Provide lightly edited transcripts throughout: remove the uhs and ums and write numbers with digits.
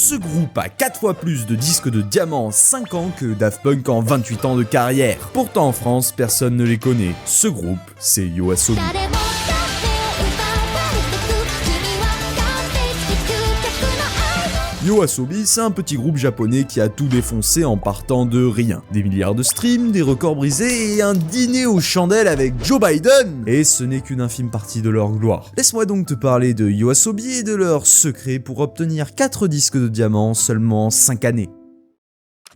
Ce groupe a 4 fois plus de disques de diamant en 5 ans que Daft Punk en 28 ans de carrière. Pourtant en France, personne ne les connaît. Ce groupe, c'est YOASOBI. YOASOBI, c'est un petit groupe japonais qui a tout défoncé en partant de rien. Des milliards de streams, des records brisés et un dîner aux chandelles avec Joe Biden. Et ce n'est qu'une infime partie de leur gloire. Laisse-moi donc te parler de YOASOBI et de leur secret pour obtenir 4 disques de diamant en seulement 5 années.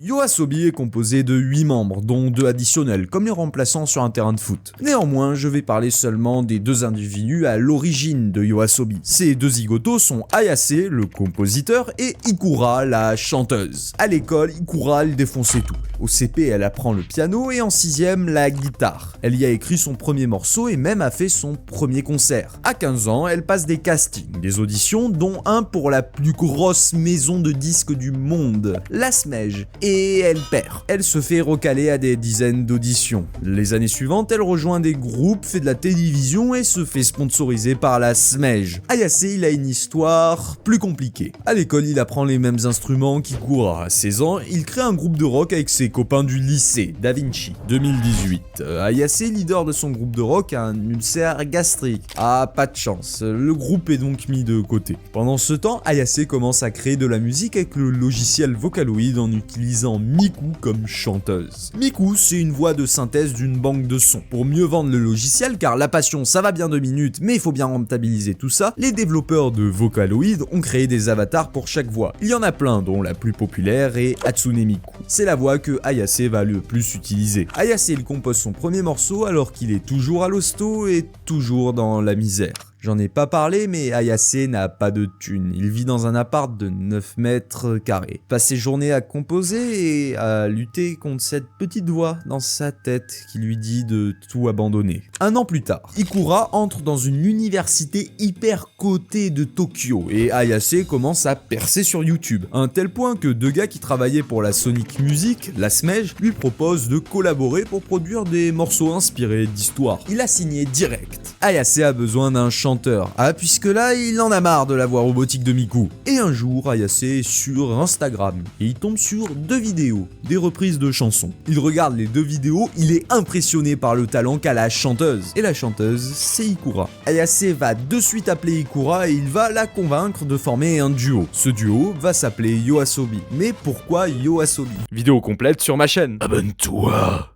YOASOBI est composé de 8 membres, dont 2 additionnels, comme les remplaçants sur un terrain de foot. Néanmoins, je vais parler seulement des 2 individus à l'origine de YOASOBI. Ces 2 zigotos sont Ayase, le compositeur, et Ikura, la chanteuse. À l'école, Ikura, elle défonçait tout. Au CP, elle apprend le piano et en 6ème, la guitare. Elle y a écrit son premier morceau et même a fait son premier concert. À 15 ans, elle passe des castings, des auditions, dont un pour la plus grosse maison de disques du monde, la Smej. Et elle perd. Elle se fait recaler à des dizaines d'auditions. Les années suivantes, elle rejoint des groupes, fait de la télévision et se fait sponsoriser par la Smej. Ayase, il a une histoire plus compliquée. À l'école, il apprend les mêmes instruments qu'Ikura. À 16 ans, il crée un groupe de rock avec ses copains du lycée, Da Vinci. 2018. Ayase, leader de son groupe de rock, a un ulcère gastrique. Ah, pas de chance. Le groupe est donc mis de côté. Pendant ce temps, Ayase commence à créer de la musique avec le logiciel Vocaloid en utilisant Miku comme chanteuse. Miku, c'est une voix de synthèse d'une banque de sons. Pour mieux vendre le logiciel, car la passion ça va bien 2 minutes, mais il faut bien rentabiliser tout ça, les développeurs de Vocaloid ont créé des avatars pour chaque voix. Il y en a plein, dont la plus populaire est Hatsune Miku. C'est la voix que Ayase va le plus utiliser. Ayase, il compose son premier morceau alors qu'il est toujours à l'hosto et toujours dans la misère. J'en ai pas parlé, mais Ayase n'a pas de thune. Il vit dans un appart de 9 mètres carrés. Passe ses journées à composer et à lutter contre cette petite voix dans sa tête qui lui dit de tout abandonner. 1 an plus tard, Ikura entre dans une université hyper cotée de Tokyo et Ayase commence à percer sur YouTube. À un tel point que 2 gars qui travaillaient pour la Sonic Music, la Smej, lui proposent de collaborer pour produire des morceaux inspirés d'histoire. Il a signé direct. Ayase a besoin d'un chanteur. Ah, puisque là, il en a marre de la voix robotique de Miku. Et un jour, Ayase est sur Instagram et il tombe sur 2 vidéos, des reprises de chansons. Il regarde les 2 vidéos, il est impressionné par le talent qu'a la chanteuse. Et la chanteuse, c'est Ikura. Ayase va de suite appeler Ikura et il va la convaincre de former un duo. Ce duo va s'appeler YOASOBI. Mais pourquoi YOASOBI? Vidéo complète sur ma chaîne. Abonne-toi.